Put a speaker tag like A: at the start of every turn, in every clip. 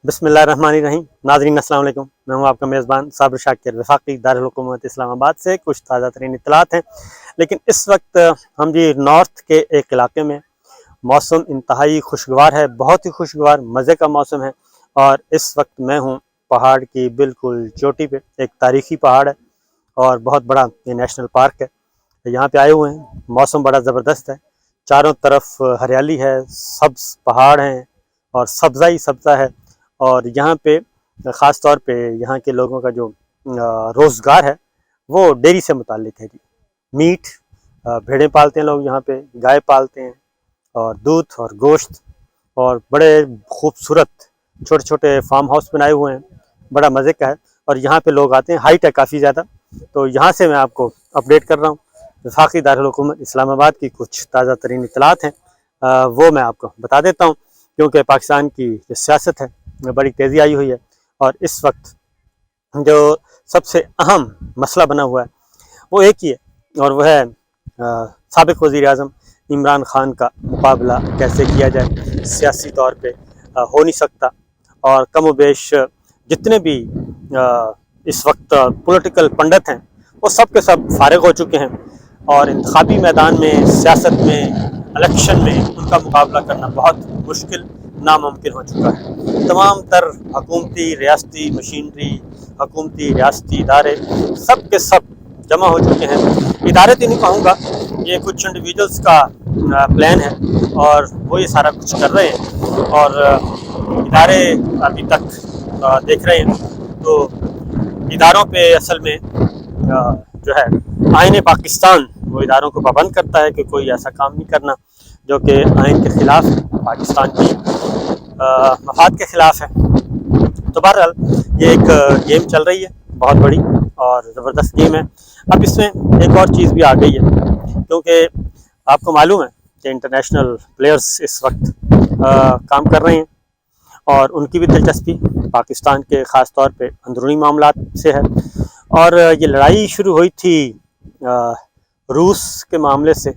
A: بسم اللہ الرحمن الرحیم۔ ناظرین السلام علیکم، میں ہوں آپ کا میزبان صابر شاکر، وفاقی دارالحکومت اسلام آباد سے کچھ تازہ ترین اطلاعات ہیں۔ لیکن اس وقت ہم نارتھ کے ایک علاقے میں موسم انتہائی خوشگوار ہے، بہت ہی خوشگوار مزے کا موسم ہے، اور اس وقت میں ہوں پہاڑ کی بالکل چوٹی پہ۔ ایک تاریخی پہاڑ ہے اور بہت بڑا یہ نیشنل پارک ہے۔ یہاں پہ آئے ہوئے ہیں، موسم بڑا زبردست ہے، چاروں طرف ہریالی ہے، سبز پہاڑ ہیں اور سبزہ ہی سبزہ ہے۔ اور یہاں پہ خاص طور پہ یہاں کے لوگوں کا جو روزگار ہے وہ ڈیری سے متعلق ہے جی۔ میٹ، بھیڑیں پالتے ہیں لوگ، یہاں پہ گائے پالتے ہیں، اور دودھ اور گوشت، اور بڑے خوبصورت چھوٹے چھوٹے فارم ہاؤس بنائے ہوئے ہیں، بڑا مزے کا ہے۔ اور یہاں پہ لوگ آتے ہیں، ہائٹ ہے کافی زیادہ، تو یہاں سے میں آپ کو اپڈیٹ کر رہا ہوں۔ وفاقی دارالحکومت اسلام آباد کی کچھ تازہ ترین اطلاعات ہیں، وہ میں آپ کو بتا دیتا ہوں، کیونکہ پاکستان کی جو سیاست ہے بڑی تیزی آئی ہوئی ہے، اور اس وقت جو سب سے اہم مسئلہ بنا ہوا ہے وہ ایک ہی ہے، اور وہ ہے سابق وزیر اعظم عمران خان کا مقابلہ کیسے کیا جائے۔ سیاسی طور پہ ہو نہیں سکتا، اور کم و بیش جتنے بھی اس وقت پولیٹیکل پنڈت ہیں وہ سب کے سب فارغ ہو چکے ہیں، اور انتخابی میدان میں، سیاست میں، الیکشن میں ان کا مقابلہ کرنا بہت مشکل، ناممکن ہو چکا ہے۔ تمام تر حکومتی ریاستی مشینری، حکومتی ریاستی ادارے سب کے سب جمع ہو چکے ہیں۔ ادارے تو نہیں کہوں گا، یہ کچھ انڈیویجولس کا پلان ہے، اور وہ یہ سارا کچھ کر رہے ہیں، اور ادارے ابھی تک دیکھ رہے ہیں۔ تو اداروں پہ اصل میں جو ہے آئین پاکستان وہ اداروں کو پابند کرتا ہے کہ کوئی ایسا کام نہیں کرنا جو کہ آئین کے خلاف ہے، پاکستان کی مفاد کے خلاف ہے۔ تو بہرحال یہ ایک گیم چل رہی ہے، بہت بڑی اور زبردست گیم ہے۔ اب اس میں ایک اور چیز بھی آ گئی ہے، کیونکہ آپ کو معلوم ہے کہ انٹرنیشنل پلیئرز اس وقت کام کر رہے ہیں، اور ان کی بھی دلچسپی پاکستان کے خاص طور پہ اندرونی معاملات سے ہے۔ اور یہ لڑائی شروع ہوئی تھی روس کے معاملے سے،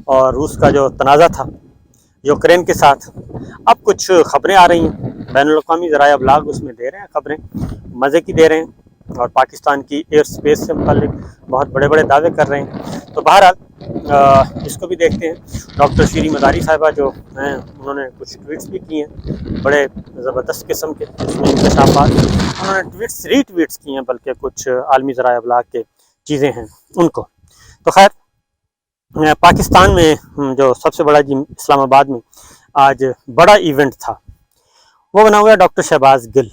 A: اور روس کا جو تنازع تھا یوکرین کے ساتھ، اب کچھ خبریں آ رہی ہیں، بین الاقوامی ذرائع ابلاغ اس میں دے رہے ہیں خبریں، مزے کی دے رہے ہیں، اور پاکستان کی ایئر سپیس سے متعلق بہت بڑے بڑے دعوے کر رہے ہیں۔ تو بہرحال اس کو بھی دیکھتے ہیں۔ ڈاکٹر شیریں مداری صاحبہ جو ہیں انہوں نے کچھ ٹویٹس بھی کیے ہیں، بڑے زبردست قسم کے اس میں انکشافات، انہوں نے ٹویٹس ری ٹویٹس کیے ہیں، بلکہ کچھ عالمی ذرائع ابلاغ کے چیزیں ہیں ان کو۔ تو خیر، پاکستان میں جو سب سے بڑا اسلام آباد میں آج بڑا ایونٹ تھا، وہ بنا ہوا ہے ڈاکٹر شہباز گل۔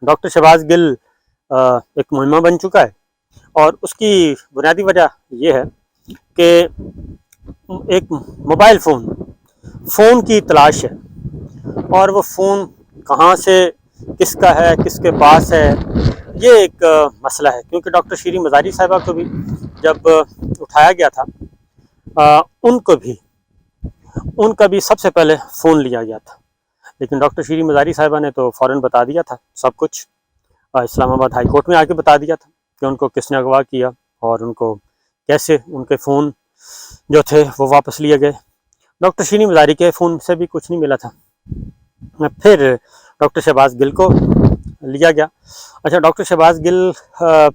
A: ڈاکٹر شہباز گل ایک مہمہ بن چکا ہے، اور اس کی بنیادی وجہ یہ ہے کہ ایک موبائل فون کی تلاش ہے، اور وہ فون کہاں سے، کس کا ہے، کس کے پاس ہے، یہ ایک مسئلہ ہے۔ کیونکہ ڈاکٹر شیریں مداری صاحبہ کو بھی جب اٹھایا گیا تھا، ان کا بھی سب سے پہلے فون لیا گیا تھا، لیکن ڈاکٹر شیریں مداری صاحبہ نے تو فوراً بتا دیا تھا سب کچھ، اسلام آباد ہائی کورٹ میں آ کے بتا دیا تھا کہ ان کو کس نے اغوا کیا، اور ان کو کیسے ان کے فون جو تھے وہ واپس لیے گئے۔ ڈاکٹر شیریں مداری کے فون سے بھی کچھ نہیں ملا تھا۔ پھر ڈاکٹر شہباز گل کو لیا گیا۔ اچھا، ڈاکٹر شہباز گل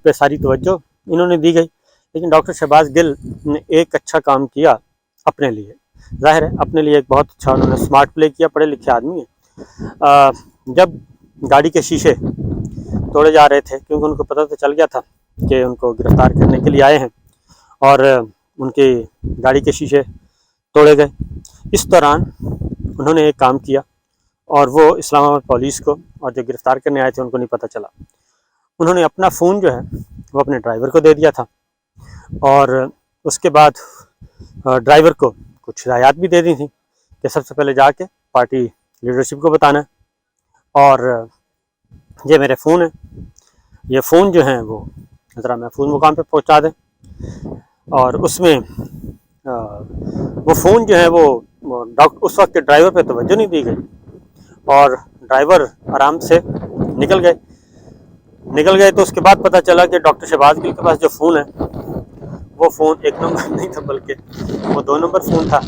A: پہ ساری توجہ انہوں نے دی گئی، لیکن ڈاکٹر شہباز گل نے ایک اچھا کام کیا اپنے لیے، ظاہر ہے اپنے لیے ایک بہت اچھا انہوں نے اسمارٹ پلے کیا، پڑھے لکھے آدمی ہیں۔ جب گاڑی کے شیشے توڑے جا رہے تھے، کیونکہ ان کو پتہ تو چل گیا تھا کہ ان کو گرفتار کرنے کے لیے آئے ہیں، اور ان کی گاڑی کے شیشے توڑے گئے، اس دوران انہوں نے ایک کام کیا، اور وہ اسلام آباد پولیس کو اور جو گرفتار کرنے آئے تھے ان کو نہیں پتہ چلا۔ انہوں نے اپنا فون جو ہے وہ اپنے ڈرائیور کو دے دیا تھا، اور اس کے بعد ڈرائیور کو کچھ ہدایات بھی دے دی تھیں کہ سب سے پہلے جا کے پارٹی لیڈرشپ کو بتانا ہے، اور یہ میرے فون ہیں، یہ فون جو ہیں وہ ذرا محفوظ مقام پہ پہنچا دیں۔ اور اس میں وہ فون جو ہے وہ اس وقت ڈرائیور پہ توجہ نہیں دی گئی، اور ڈرائیور آرام سے نکل گئے۔ تو اس کے بعد پتہ چلا کہ ڈاکٹر شہباز گل کے پاس جو فون ہے وہ فون 1 نمبر نہیں تھا، بلکہ وہ 2 نمبر فون تھا،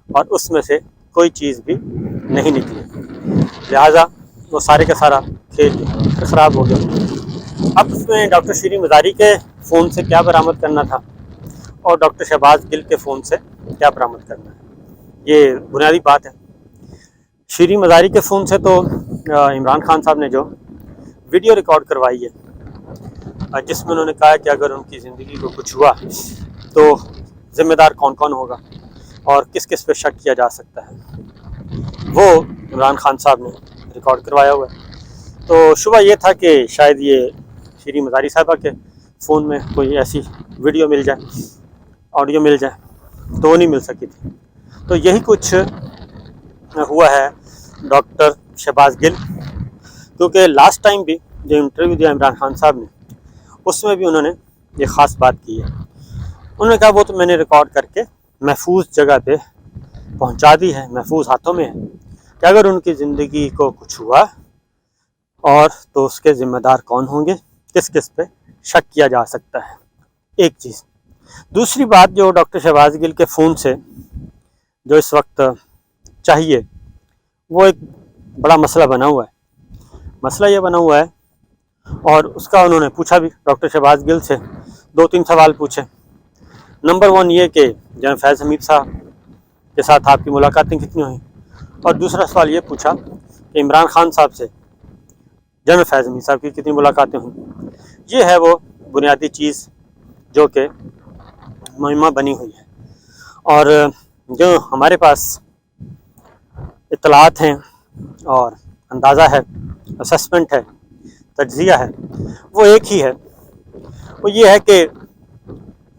A: اور اس میں سے کوئی چیز بھی نہیں نکلی۔ لہٰذا وہ سارے کا سارا کھیل خراب ہو گیا۔ اب اس میں ڈاکٹر شیریں مزاری کے فون سے کیا برآمد کرنا تھا اور ڈاکٹر شہباز گل کے فون سے کیا برآمد کرنا ہے، یہ بنیادی بات ہے۔ شیریں مزاری کے فون سے تو عمران خان صاحب نے جو ویڈیو ریکارڈ کروائی ہے، جس میں انہوں نے کہا کہ اگر ان کی زندگی کو کچھ ہوا تو ذمہ دار کون کون ہوگا اور کس کس پہ شک کیا جا سکتا ہے، وہ عمران خان صاحب نے ریکارڈ کروایا ہوا ہے۔ تو شبہ یہ تھا کہ شاید یہ شیریں مزاری صاحبہ کے فون میں کوئی ایسی ویڈیو مل جائے، آڈیو مل جائے، تو وہ نہیں مل سکی تھی۔ تو یہی کچھ ہوا ہے ڈاکٹر شہباز گل، کیونکہ لاسٹ ٹائم بھی جو انٹرویو دیا عمران خان صاحب نے، اس میں بھی انہوں نے یہ خاص بات کی ہے۔ انہوں نے کہا وہ تو میں نے ریکارڈ کر کے محفوظ جگہ پہ پہنچا دی ہے، محفوظ ہاتھوں میں ہے، کہ اگر ان کی زندگی کو کچھ ہوا اور تو اس کے ذمہ دار کون ہوں گے، کس کس پہ شک کیا جا سکتا ہے، ایک چیز۔ دوسری بات جو ڈاکٹر شہباز گل کے فون سے جو اس وقت چاہیے، وہ ایک بڑا مسئلہ بنا ہوا ہے۔ مسئلہ یہ بنا ہوا ہے اور اس کا انہوں نے پوچھا بھی ڈاکٹر شہباز گل سے، 2-3 سوال پوچھے۔ نمبر 1 یہ کہ جنرل فیض حمید صاحب کے ساتھ آپ کی ملاقاتیں کتنی ہوئیں، اور دوسرا سوال یہ پوچھا کہ عمران خان صاحب سے جنرل فیض حمید صاحب کی کتنی ملاقاتیں ہوئیں۔ یہ ہے وہ بنیادی چیز جو کہ مہمہ بنی ہوئی ہے، اور جو ہمارے پاس اطلاعات ہیں اور اندازہ ہے، اسسمنٹ ہے، تجزیہ ہے، وہ ایک ہی ہے۔ وہ یہ ہے کہ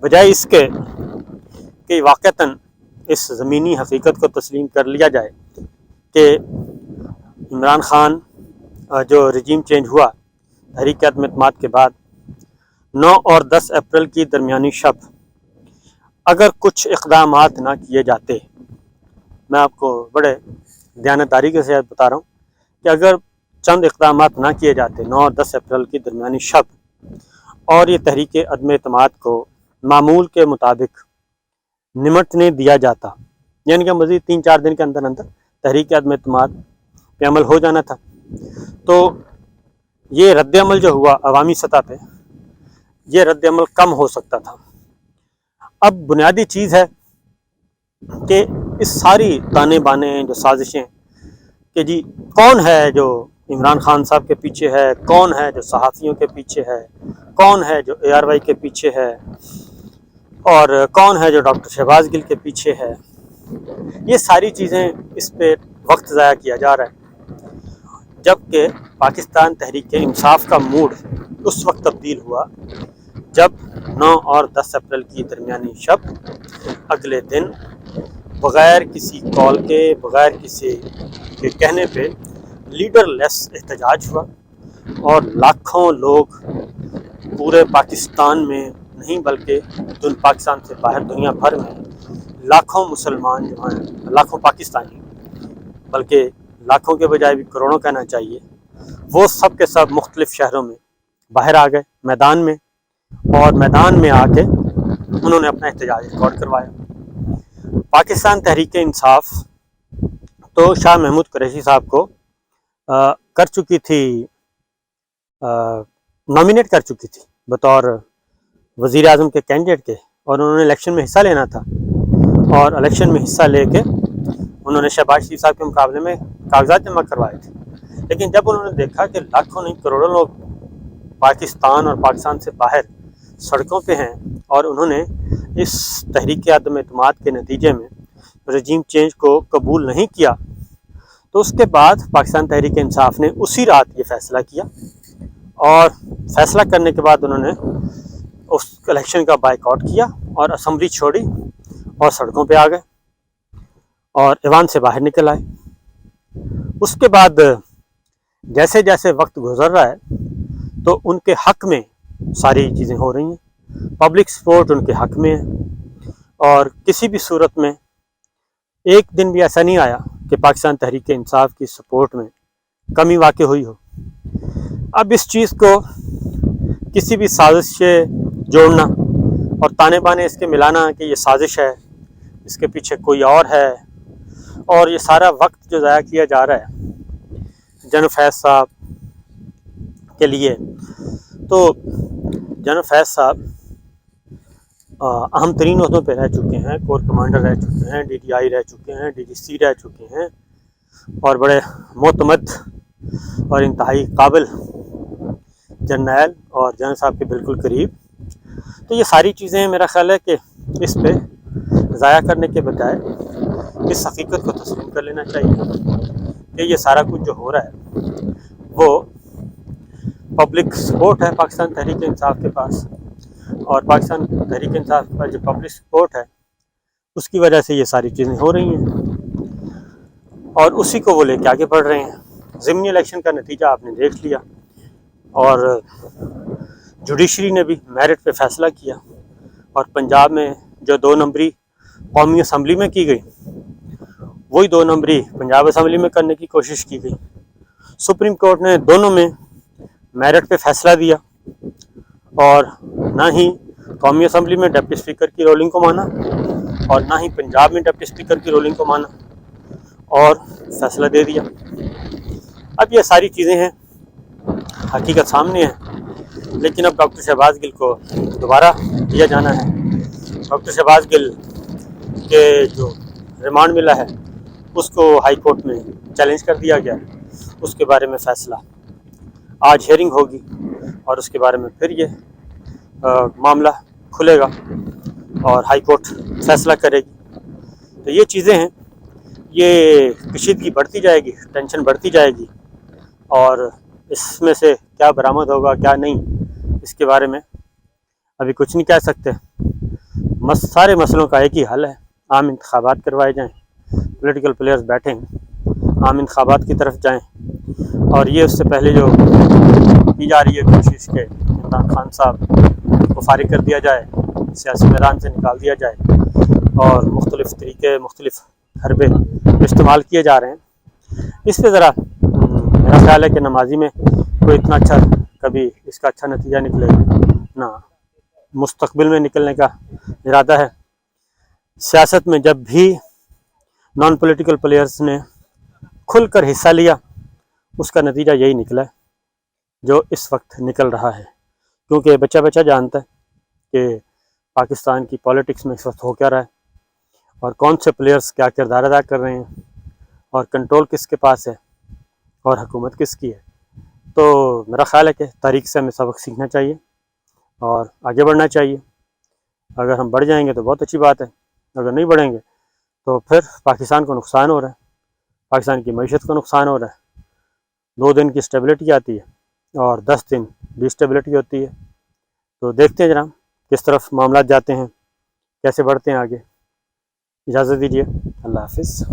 A: بجائے اس کے کہ واقعتاً اس زمینی حقیقت کو تسلیم کر لیا جائے کہ عمران خان جو رجیم چینج ہوا تحریک عدم اعتماد کے بعد 9 اور 10 اپریل کی درمیانی شب اگر کچھ اقدامات نہ کیے جاتے، میں آپ کو بڑے دیانتداری کے ساتھ بتا رہا ہوں کہ اگر چند اقدامات نہ کیے جاتے 9 اور 10 اپریل کی درمیانی شب، اور یہ تحریک عدم اعتماد کو معمول کے مطابق نمٹنے دیا جاتا، یعنی کہ مزید 3-4 دن کے اندر اندر تحریک عدم اعتماد پہ عمل ہو جانا تھا، تو یہ رد عمل جو ہوا عوامی سطح پہ، یہ رد عمل کم ہو سکتا تھا۔ اب بنیادی چیز ہے کہ اس ساری تانے بانے جو سازشیں کہ جی کون ہے جو عمران خان صاحب کے پیچھے ہے، کون ہے جو صحافیوں کے پیچھے ہے، کون ہے جو ARY کے پیچھے ہے، اور کون ہے جو ڈاکٹر شہباز گل کے پیچھے ہے، یہ ساری چیزیں اس پہ وقت ضائع کیا جا رہا ہے، جبکہ پاکستان تحریک انصاف کا موڈ اس وقت تبدیل ہوا جب 9 اور 10 اپریل کی درمیانی شب اگلے دن بغیر کسی کال کے، بغیر کسی کے کہنے پہ لیڈر لیس احتجاج ہوا، اور لاکھوں لوگ پورے پاکستان میں نہیں بلکہ پاکستان سے باہر دنیا بھر میں لاکھوں مسلمان جو ہیں، لاکھوں پاکستانی، بلکہ لاکھوں کے بجائے بھی کروڑوں کہنا چاہیے، وہ سب کے سب مختلف شہروں میں باہر آ گئے میدان میں، اور میدان میں آ کے انہوں نے اپنا احتجاج ریکارڈ کروایا۔ پاکستان تحریک انصاف تو شاہ محمود قریشی صاحب کو کر چکی تھی، نامینیٹ کر چکی تھی بطور وزیر اعظم کے کینڈیڈیٹ کے، اور انہوں نے الیکشن میں حصہ لینا تھا، اور الیکشن میں حصہ لے کے انہوں نے شہباز شریف صاحب کے مقابلے میں کاغذات جمع کروائے تھے۔ لیکن جب انہوں نے دیکھا کہ لاکھوں نہیں کروڑوں لوگ پاکستان اور پاکستان سے باہر سڑکوں پہ ہیں، اور انہوں نے اس تحریک عدم اعتماد کے نتیجے میں رجیم چینج کو قبول نہیں کیا، تو اس کے بعد پاکستان تحریک انصاف نے اسی رات یہ فیصلہ کیا، اور فیصلہ کرنے کے بعد انہوں نے اس الیکشن کا بائیکاٹ کیا اور اسمبلی چھوڑی اور سڑکوں پہ آ گئے اور ایوان سے باہر نکل آئے۔ اس کے بعد جیسے جیسے وقت گزر رہا ہے تو ان کے حق میں ساری چیزیں ہو رہی ہیں، پبلک سپورٹ ان کے حق میں ہے، اور کسی بھی صورت میں ایک دن بھی ایسا نہیں آیا کہ پاکستان تحریک انصاف کی سپورٹ میں کمی واقع ہوئی ہو۔ اب اس چیز کو کسی بھی سازش سے جوڑنا اور تانے بانے اس کے ملانا کہ یہ سازش ہے، اس کے پیچھے کوئی اور ہے، اور یہ سارا وقت جو ضائع کیا جا رہا ہے جنرل فیض صاحب کے لیے، تو جنرل فیض صاحب اہم ترین عہدوں پہ رہ چکے ہیں، کور کمانڈر رہ چکے ہیں، DDI رہ چکے ہیں، DGC رہ چکے ہیں، اور بڑے معتمد اور انتہائی قابل جرنیل اور جنرل صاحب کے بالکل قریب. تو یہ ساری چیزیں میرا خیال ہے کہ اس پہ ضائع کرنے کے بجائے اس حقیقت کو تسلیم کر لینا چاہیے کہ یہ سارا کچھ جو ہو رہا ہے وہ پبلک سپورٹ ہے پاکستان تحریک انصاف کے پاس، اور پاکستان تحریک انصاف کے پاس جو پبلک سپورٹ ہے اس کی وجہ سے یہ ساری چیزیں ہو رہی ہیں، اور اسی کو وہ لے کے آگے بڑھ رہے ہیں. ضمنی الیکشن کا نتیجہ آپ نے دیکھ لیا، اور جوڈیشری نے بھی میرٹ پہ فیصلہ کیا، اور پنجاب میں جو 2 نمبری قومی اسمبلی میں کی گئی وہی 2 نمبری پنجاب اسمبلی میں کرنے کی کوشش کی گئی. سپریم کورٹ نے دونوں میں میرٹ پہ فیصلہ دیا، اور نہ ہی قومی اسمبلی میں ڈپٹی اسپیکر کی رولنگ کو مانا اور نہ ہی پنجاب میں ڈپٹی اسپیکر کی رولنگ کو مانا، اور فیصلہ دے دیا. اب یہ ساری چیزیں ہیں، حقیقت سامنے ہے، لیکن اب ڈاکٹر شہباز گل کو دوبارہ دیا جانا ہے. ڈاکٹر شہباز گل کے جو ریمانڈ ملا ہے اس کو ہائی کورٹ میں چیلنج کر دیا گیا ہے. اس کے بارے میں فیصلہ آج ہیئرنگ ہوگی، اور اس کے بارے میں پھر یہ معاملہ کھلے گا اور ہائی کورٹ فیصلہ کرے گی. تو یہ چیزیں ہیں، یہ کشیدگی بڑھتی جائے گی، ٹینشن بڑھتی جائے گی، اور اس میں سے کیا برآمد ہوگا کیا نہیں اس کے بارے میں ابھی کچھ نہیں کہہ سکتے. سارے مسئلوں کا ایک ہی حل ہے، عام انتخابات کروائے جائیں، پولیٹیکل پلیئرز بیٹھیں، عام انتخابات کی طرف جائیں، اور یہ اس سے پہلے جو کی جا رہی ہے کوشش کہ عمران خان صاحب کو فارغ کر دیا جائے، سیاسی میدان سے نکال دیا جائے، اور مختلف طریقے مختلف حربے استعمال کیے جا رہے ہیں، اس پہ ذرا میرا خیال ہے کہ نمازی میں کوئی اتنا اچھا کبھی اس کا اچھا نتیجہ نکلے گا نہ مستقبل میں نکلنے کا ارادہ ہے. سیاست میں جب بھی نان پولیٹیکل پلیئرز نے کھل کر حصہ لیا اس کا نتیجہ یہی نکلا ہے جو اس وقت نکل رہا ہے، کیونکہ بچہ بچہ جانتا ہے کہ پاکستان کی پالیٹکس میں اس وقت ہو کیا رہا ہے، اور کون سے پلیئرز کیا کردار ادا کر رہے ہیں، اور کنٹرول کس کے پاس ہے، اور حکومت کس کی ہے. تو میرا خیال ہے کہ تاریخ سے ہمیں سبق سیکھنا چاہیے اور آگے بڑھنا چاہیے. اگر ہم بڑھ جائیں گے تو بہت اچھی بات ہے، اگر نہیں بڑھیں گے تو پھر پاکستان کو نقصان ہو رہا ہے، پاکستان کی معیشت کو نقصان ہو رہا ہے. 2 دن کی اسٹیبلٹی آتی ہے اور 10 دن ڈی اسٹیبلٹی ہوتی ہے. تو دیکھتے ہیں جناب کس طرف معاملات جاتے ہیں، کیسے بڑھتے ہیں آگے. اجازت دیجیے، اللہ حافظ.